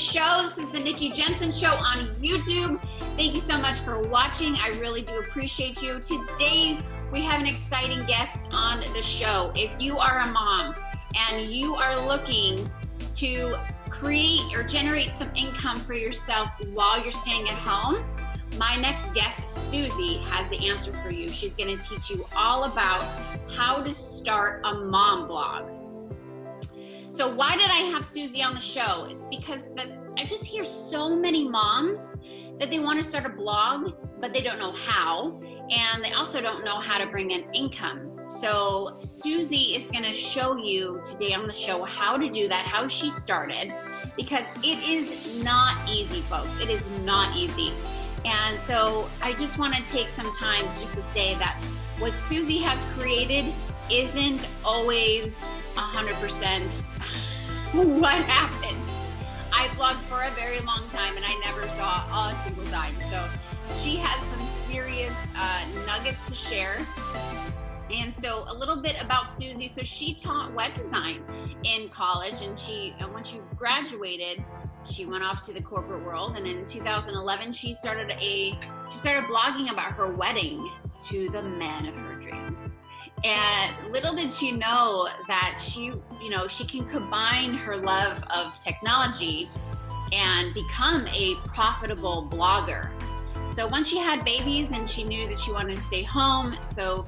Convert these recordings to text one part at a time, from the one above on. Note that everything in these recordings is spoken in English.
Show. This is the Nikki Jencen Show on YouTube. Thank you so much for watching. I really do appreciate you. Today, we have an exciting guest on the show. If you are a mom and you are looking to create or generate some income for yourself while you're staying at home, my next guest, Suzi, has the answer for you. She's going to teach you all about how to start a mom blog. So why did I have Suzi on the show? It's because I just hear so many moms that they want to start a blog, but they don't know how, and they also don't know how to bring in income. So Suzi is going to show you today on the show how to do that, how she started, because it is not easy, folks. It is not easy. And so I just want to take some time just to say that what Suzi has created isn't always 100% what happened. I blogged for a very long time and I never saw a single dime. So she has some serious nuggets to share. And so a little bit about Suzi. So she taught web design in college, and when she graduated, she went off to the corporate world. And in 2011, she started blogging about her wedding to the man of her dreams. And little did she know that she can combine her love of technology and become a profitable blogger. So once she had babies and she knew that she wanted to stay home, so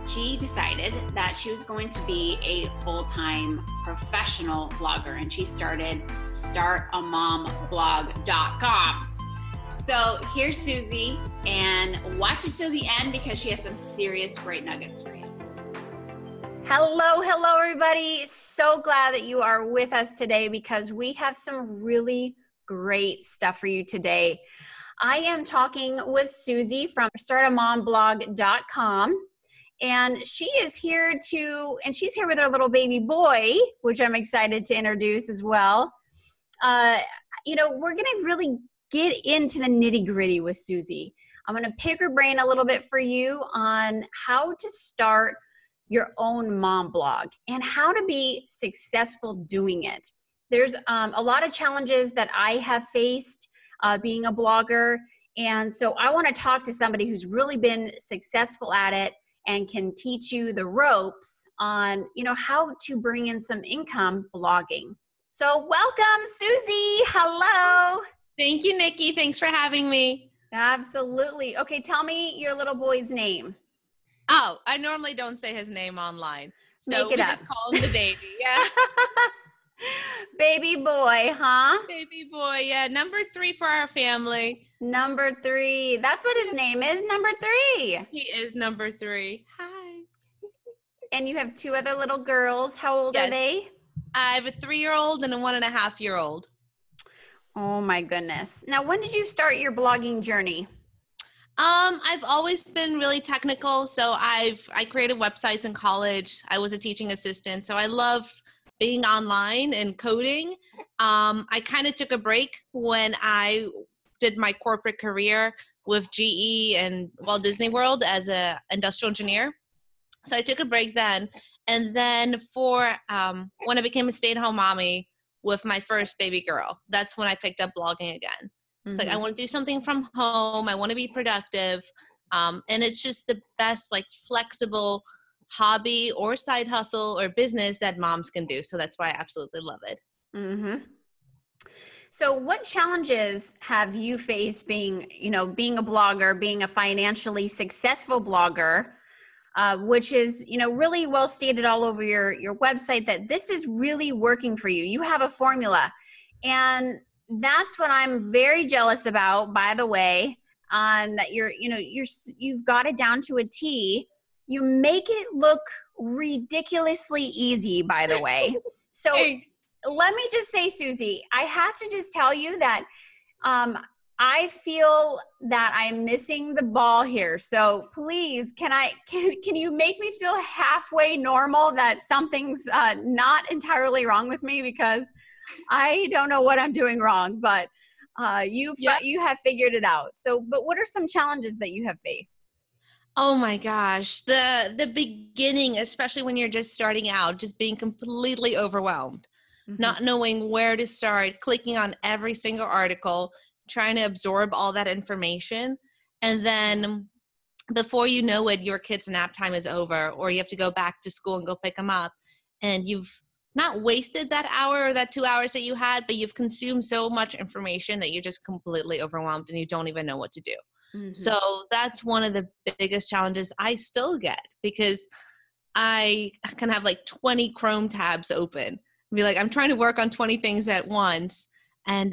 she decided that she was going to be a full-time professional blogger, and she started startamomblog.com. So here's Suzi, and watch it till the end because she has some serious great nuggets for you. Hello, everybody. So glad that you are with us today because we have some really great stuff for you today. I am talking with Suzi from startamomblog.com. And she is here she's here with her little baby boy, which I'm excited to introduce as well. We're going to really get into the nitty gritty with Suzi. I'm going to pick her brain a little bit for you on how to start your own mom blog and how to be successful doing it. There's a lot of challenges that I have faced being a blogger. And so I want to talk to somebody who's really been successful at it and can teach you the ropes on, how to bring in some income blogging. So welcome, Suzi. Hello. Thank you, Nikki. Thanks for having me. Absolutely. Okay, tell me your little boy's name. Oh, I normally don't say his name online. So Make it up. Just call him the baby. Yeah. Baby boy, huh? Baby boy. Yeah. Number 3 for our family. Number 3. That's what his name is, number 3. He is number 3. Hi. And you have 2 other little girls. How old are they? I have a 3-year-old and a 1.5-year-old. Oh my goodness. Now, when did you start your blogging journey? I've always been really technical. So I created websites in college. I was a teaching assistant. So I loved being online and coding. I kind of took a break when I did my corporate career with GE and Walt Disney World as an industrial engineer. So I took a break then. And then when I became a stay-at-home mommy with my first baby girl, that's when I picked up blogging again. It's like, I want to do something from home. I want to be productive. And it's just the best, flexible hobby or side hustle or business that moms can do. So that's why I absolutely love it. Mm-hmm. So what challenges have you faced being a blogger, being a financially successful blogger, which is, really well stated all over your website that this is really working for you. You have a formula. And that's what I'm very jealous about, by the way, on that you've got it down to a T. You make it look ridiculously easy, by the way. So let me just say, Suzi, I have to just tell you that I feel that I'm missing the ball here. So please, can you make me feel halfway normal that something's not entirely wrong with me, because I don't know what I'm doing wrong, but you have figured it out. So, but what are some challenges that you have faced? Oh my gosh. The beginning, especially when you're just starting out, just being completely overwhelmed. not knowing where to start, clicking on every single article, trying to absorb all that information. And then before you know it, your kid's nap time is over, or you have to go back to school and go pick them up. And you've not wasted that hour or that 2 hours that you had, but you've consumed so much information that you're just completely overwhelmed and you don't even know what to do. So that's one of the biggest challenges I still get, because I can have like 20 Chrome tabs open. Be like, I'm trying to work on 20 things at once. And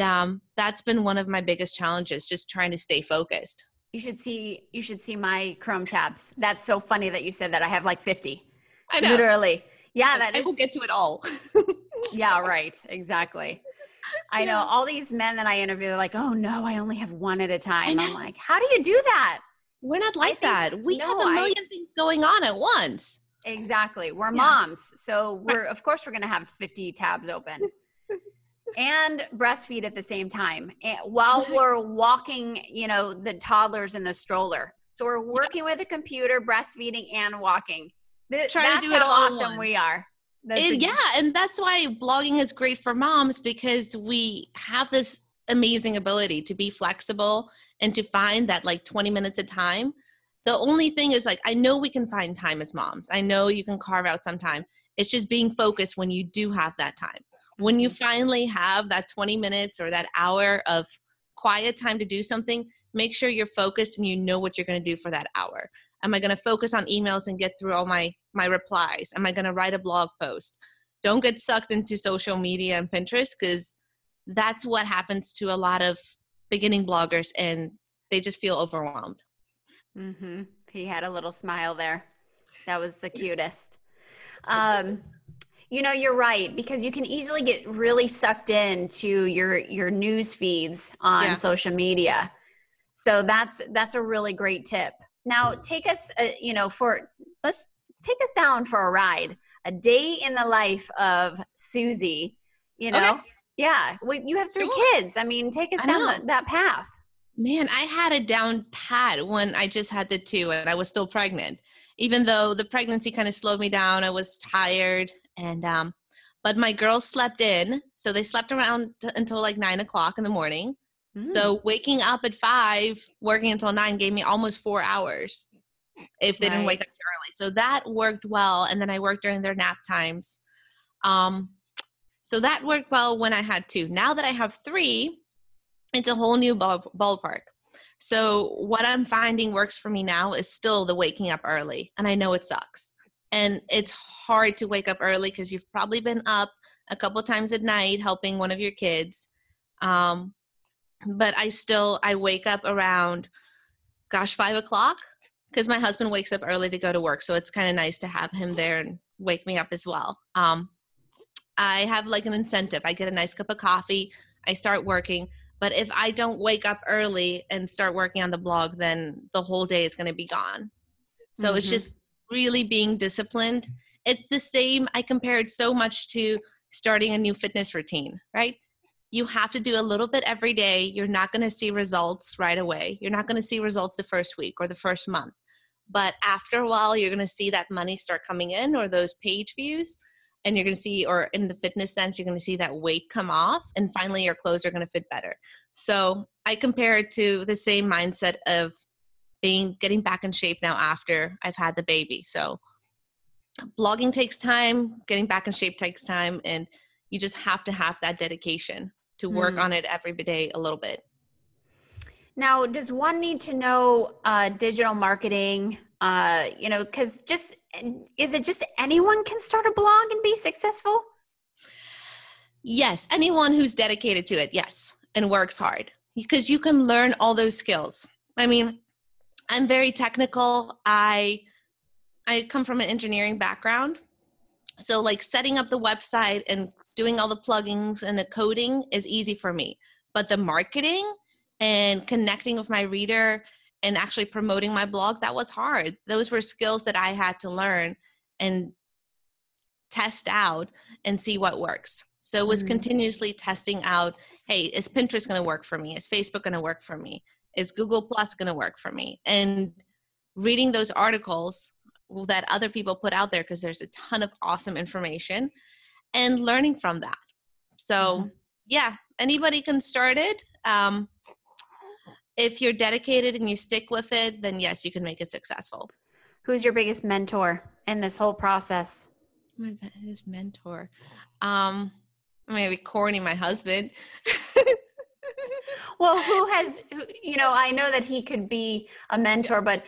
that's been one of my biggest challenges, just trying to stay focused. You should see my Chrome tabs. That's so funny that you said that. I have like 50. I know. Literally. Yeah, like, I will get to it all. Yeah, right. Exactly. I know all these men that I interview, they're like, oh no, I only have one at a time. I'm like, how do you do that? We're not like that. We have a million things going on at once. Exactly. We're moms. So of course we're going to have 50 tabs open and breastfeed at the same time while we're walking, the toddlers in the stroller. So we're working with a computer, breastfeeding and walking. Trying to do it how all awesome we are. And that's why blogging is great for moms, because we have this amazing ability to be flexible and to find that like 20 minutes a time. The only thing is, like, I know we can find time as moms. I know you can carve out some time. It's just being focused when you do have that time. When you finally have that 20 minutes or that hour of quiet time to do something, make sure you're focused and you know what you're going to do for that hour. Am I going to focus on emails and get through all my replies? Am I going to write a blog post? Don't get sucked into social media and Pinterest, because that's what happens to a lot of beginning bloggers, and they just feel overwhelmed. He had a little smile there. That was the cutest. You're right, because you can easily get really sucked into your news feeds on social media. So that's a really great tip. Now take us, let's take us down for a ride, a day in the life of Suzi, Okay. Yeah. Well, you have 3 kids. I mean, take us down that path. Man, I had it down pat when I just had the 2 and I was still pregnant. Even though the pregnancy kind of slowed me down, I was tired. And but my girls slept in. So they slept around until like 9 o'clock in the morning. So waking up at 5, working until 9 gave me almost 4 hours if they didn't wake up too early. So that worked well. And then I worked during their nap times. So that worked well when I had 2. Now that I have 3, it's a whole new ballpark. So what I'm finding works for me now is still the waking up early. And I know it sucks. And it's hard to wake up early because you've probably been up a couple times at night helping one of your kids. But I wake up around, 5 o'clock, because my husband wakes up early to go to work. So it's kind of nice to have him there and wake me up as well. I have like an incentive. I get a nice cup of coffee. I start working. But if I don't wake up early and start working on the blog, then the whole day is going to be gone. So it's just really being disciplined. It's the same. I compare it so much to starting a new fitness routine, right? You have to do a little bit every day. You're not going to see results right away. You're not going to see results the first week or the first month. But after a while, you're going to see that money start coming in, or those page views. And you're going to see, or in the fitness sense, you're going to see that weight come off. And finally, your clothes are going to fit better. So I compare it to the same mindset of getting back in shape now after I've had the baby. So blogging takes time. Getting back in shape takes time. And you just have to have that dedication to work on it every day a little bit. Now, does one need to know digital marketing? Because is it just anyone can start a blog and be successful? Yes, anyone who's dedicated to it, yes, and works hard, because you can learn all those skills. I mean, I'm very technical. I come from an engineering background. So like setting up the website and doing all the plugins and the coding is easy for me. But the marketing and connecting with my reader and actually promoting my blog, that was hard. Those were skills that I had to learn and test out and see what works. So it was continuously testing out, hey, is Pinterest going to work for me? Is Facebook going to work for me? Is Google Plus going to work for me? And reading those articles that other people put out there, because there's a ton of awesome information, and learning from that. So yeah, anybody can start it. If you're dedicated and you stick with it, then yes, you can make it successful. Who's your biggest mentor in this whole process? My biggest mentor. Maybe corny, my husband. Well, I know that he could be a mentor, but,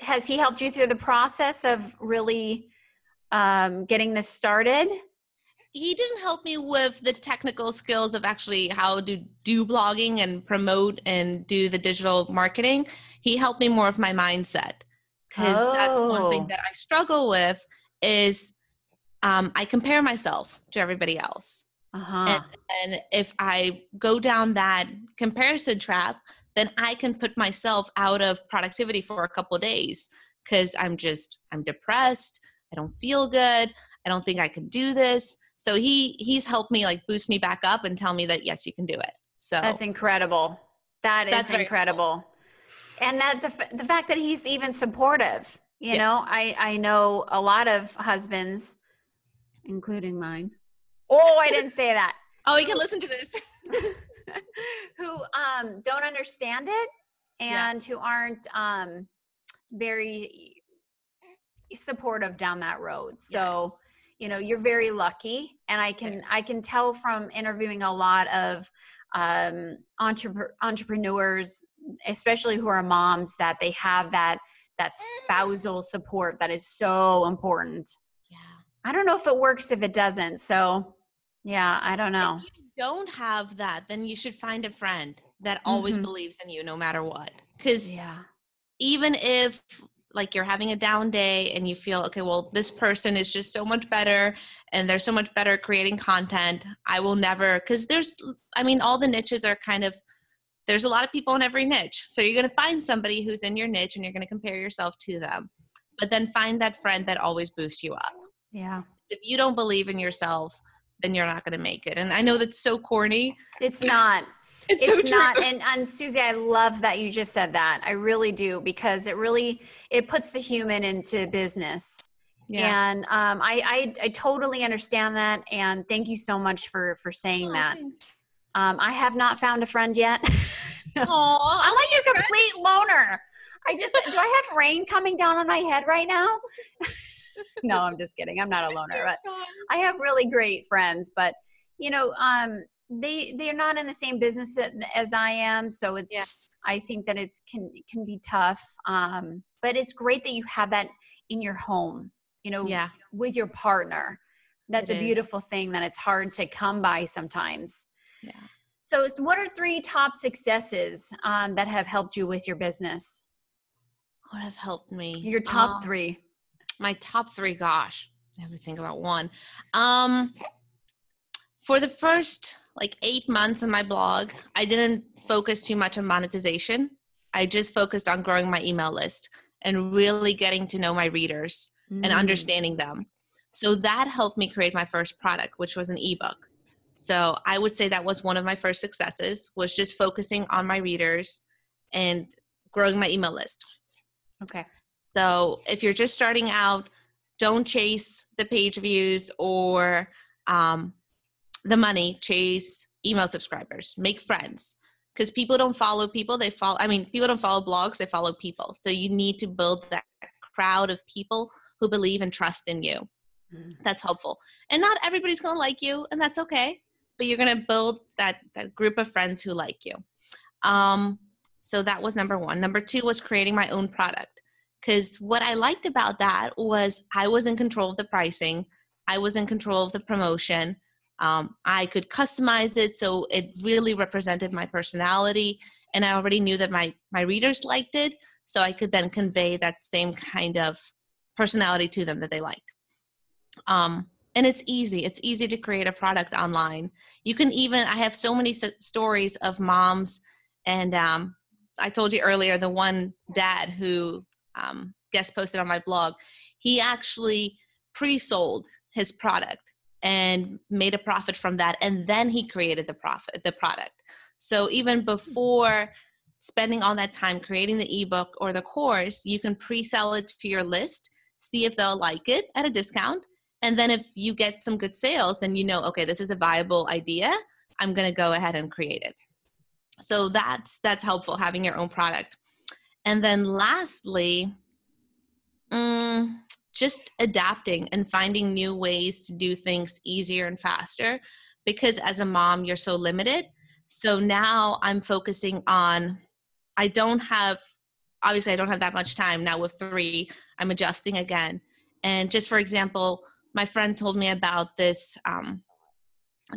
has he helped you through the process of really getting this started? He didn't help me with the technical skills of actually how to do blogging and promote and do the digital marketing. He helped me more with my mindset, because that's one thing that I struggle with is I compare myself to everybody else. And if I go down that comparison trap, then I can put myself out of productivity for a couple of days, because I'm depressed. I don't feel good. I don't think I can do this. So he's helped me like boost me back up and tell me that, yes, you can do it. So that's incredible. That's incredible. And that the fact that he's even supportive, I know a lot of husbands, including mine. Oh, I didn't say that. Oh, you can listen to this. Who don't understand it and who aren't very supportive down that road. So, you're very lucky, and I can tell from interviewing a lot of entrepreneurs, especially who are moms, that they have that spousal support that is so important. Yeah. I don't know if it works if it doesn't. So, yeah, I don't know. If you don't have that, then you should find a friend that always believes in you no matter what. Because even if like you're having a down day and you feel, okay, well, this person is just so much better and they're so much better creating content, I will never, because all the niches are there's a lot of people in every niche. So you're going to find somebody who's in your niche and you're going to compare yourself to them. But then find that friend that always boosts you up. Yeah. If you don't believe in yourself, then you're not going to make it. And I know that's so corny. It's not. It's so not. true. And Suzi, I love that you just said that. I really do, because it puts the human into business. Yeah. And I totally understand that. And thank you so much for saying that. Thanks. I have not found a friend yet. Aww, I'm like a complete loner. Do I have rain coming down on my head right now? No, I'm just kidding. I'm not a loner, but I have really great friends, but they're not in the same business as I am. So I think that can be tough. But it's great that you have that in your home, with your partner. That's a beautiful thing that it's hard to come by sometimes. Yeah. So what are 3 top successes that have helped you with your business? What have helped me? Your top 3. My top 3, gosh, I have to think about one. For the first 8 months on my blog, I didn't focus too much on monetization. I just focused on growing my email list and really getting to know my readers and understanding them. So that helped me create my first product, which was an ebook. So I would say that was one of my first successes, was just focusing on my readers and growing my email list. Okay. So if you're just starting out, don't chase the page views or the money, chase email subscribers, make friends, because people don't follow people. People don't follow blogs, they follow people. So you need to build that crowd of people who believe and trust in you. That's helpful. And not everybody's going to like you, and that's okay. But you're going to build that group of friends who like you. So that was number 1. Number 2 was creating my own product. Because what I liked about that was I was in control of the pricing. I was in control of the promotion. I could customize it so it really represented my personality. And I already knew that my readers liked it. So I could then convey that same kind of personality to them that they liked. And it's easy. It's easy to create a product online. You can I have so many stories of moms. And I told you earlier, the one dad who guest posted on my blog, he actually pre-sold his product and made a profit from that. And then he created the product. So even before spending all that time creating the ebook or the course, you can pre-sell it to your list, see if they'll like it at a discount, And then if you get some good sales, then you know, okay, this is a viable idea. I'm going to go ahead and create it. So that's helpful, having your own product. And then lastly, just adapting and finding new ways to do things easier and faster, because as a mom, you're so limited. So now I'm focusing on, I don't have that much time now with 3. I'm adjusting again. And just for example, my friend told me about this,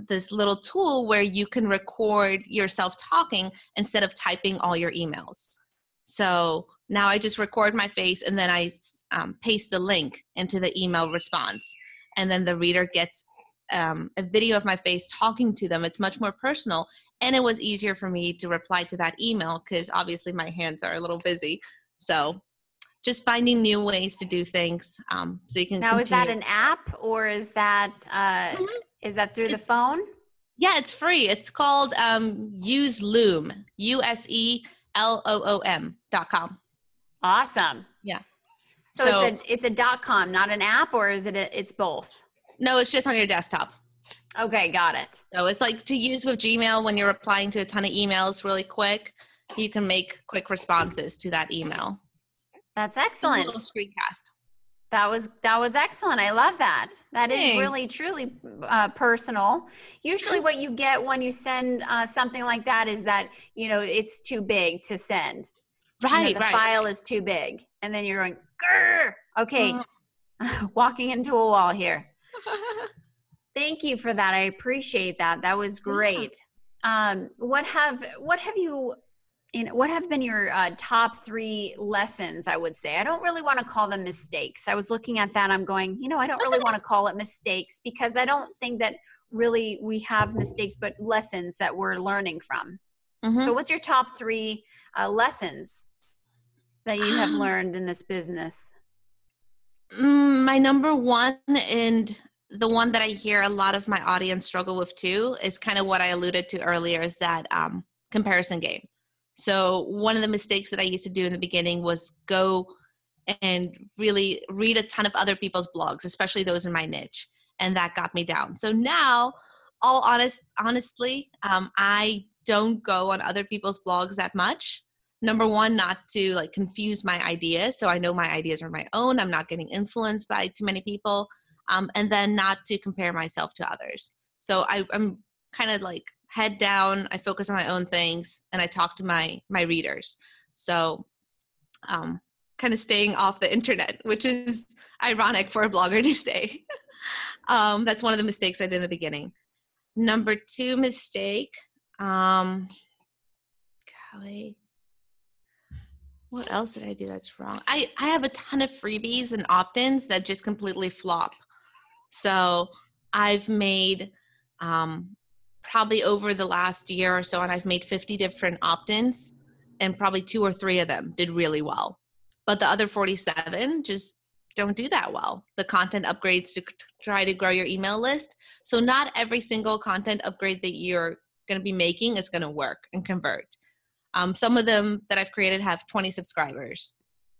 this little tool where you can record yourself talking instead of typing all your emails. So now I just record my face and then I paste the link into the email response. And then the reader gets a video of my face talking to them. It's much more personal. And it was easier for me to reply to that email because obviously my hands are a little busy. So just finding new ways to do things so you can Now, is that an app or is that is that through the phone? Yeah, it's free. It's called Use Loom, USELOOM.com. Awesome. Yeah. So it's a .com, not an app, or is it it's both? No, it's just on your desktop. Okay, got it. So it's like to use with Gmail when you're replying to a ton of emails really quick. You can make quick responses to that email. That's excellent. A little screencast. That was excellent. I love that. That Thanks. is really, truly personal. Usually what you get when you send something like that is that, it's too big to send. Right, the right. file is too big. And then you're going, grr. Okay, walking into a wall here. Thank you for that. I appreciate that. That was great. Yeah. What have been your top 3 lessons, I would say? I don't really want to call them mistakes. I was looking at that. I'm going, I don't really want to call it mistakes because I don't think that really we have mistakes, but lessons that we're learning from. Mm-hmm. So what's your top 3 lessons that you have learned in this business? My number one, and the one that I hear a lot of my audience struggle with too, is kind of what I alluded to earlier, is that comparison game. So one of the mistakes that I used to do in the beginning was go and really read a ton of other people's blogs, especially those in my niche. And that got me down. So now, honestly, I don't go on other people's blogs that much. Number one, not to confuse my ideas. So I know my ideas are my own. I'm not getting influenced by too many people. And then not to compare myself to others. So I'm kind of head down, I focus on my own things, and I talk to my readers. So kind of staying off the internet, which is ironic for a blogger to say. That's one of the mistakes I did in the beginning. Number 2 mistake, golly, what else did I do that's wrong? I have a ton of freebies and opt-ins that just completely flop. So I've made probably over the last year or so, and I've made 50 different opt-ins, and probably 2 or 3 of them did really well. But the other 47 just don't do that well. The content upgrades to try to grow your email list. So not every single content upgrade that you're going to be making is going to work and convert. Some of them that I've created have 20 subscribers.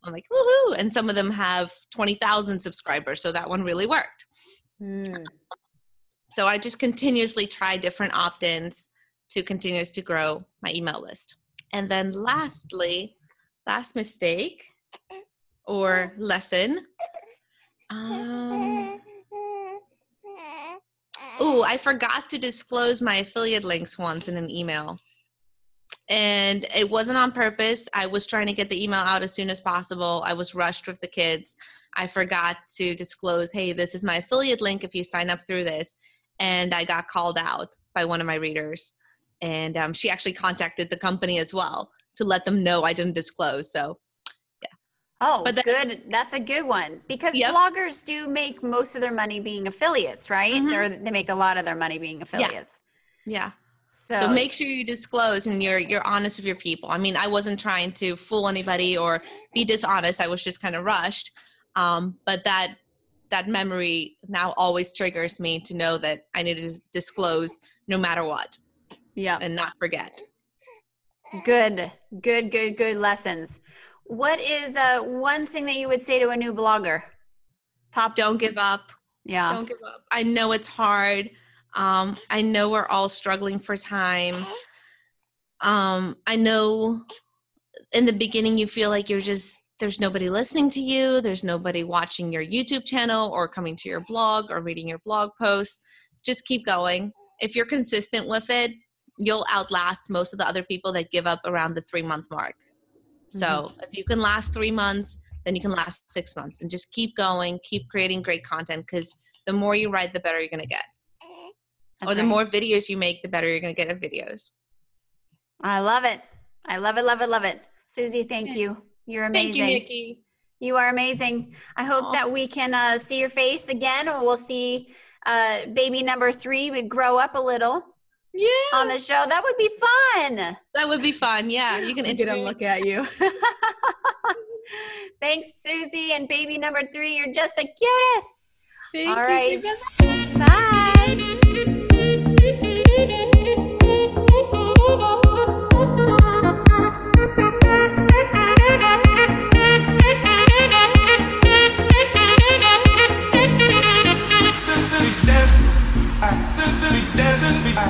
I'm like, woohoo! And some of them have 20,000 subscribers. So that one really worked. So I just continuously try different opt-ins to continuously grow my email list. And then last mistake or lesson. I forgot to disclose my affiliate links once in an email. And it wasn't on purpose. I was trying to get the email out as soon as possible. I was rushed with the kids. I forgot to disclose, hey, this is my affiliate link if you sign up through this. And I got called out by one of my readers. And she actually contacted the company as well to let them know I didn't disclose. So, yeah. Oh, good. That's a good one. Because bloggers do make most of their money being affiliates, right? Mm-hmm. They make a lot of their money being affiliates. Yeah. So make sure you disclose and you're honest with your people. I mean, I wasn't trying to fool anybody or be dishonest. I was just kind of rushed. But that memory now always triggers me to know that I need to disclose no matter what. Yeah. And not forget. Good lessons. What is one thing that you would say to a new blogger? Don't give up. Yeah. Don't give up. I know it's hard. I know we're all struggling for time. I know in the beginning you feel like there's nobody listening to you. There's nobody watching your YouTube channel or coming to your blog or reading your blog posts. Just keep going. If you're consistent with it, you'll outlast most of the other people that give up around the 3-month mark. So if you can last 3 months, then you can last 6 months, and just keep going, keep creating great content, because the more you write, the better you're going to get. Okay. Or the more videos you make, the better you're going to get at videos. I love it. I love it, love it, love it. Suzi, thank you. You're amazing. Thank you, Nikki. You are amazing. I hope that we can see your face again, or we'll see baby number 3 would grow up a little on the show. That would be fun. That would be fun. Yeah. You can get a look at you. Thanks, Suzi. And baby number 3, you're just the cutest. Thank All you. right. Bye. We dancing,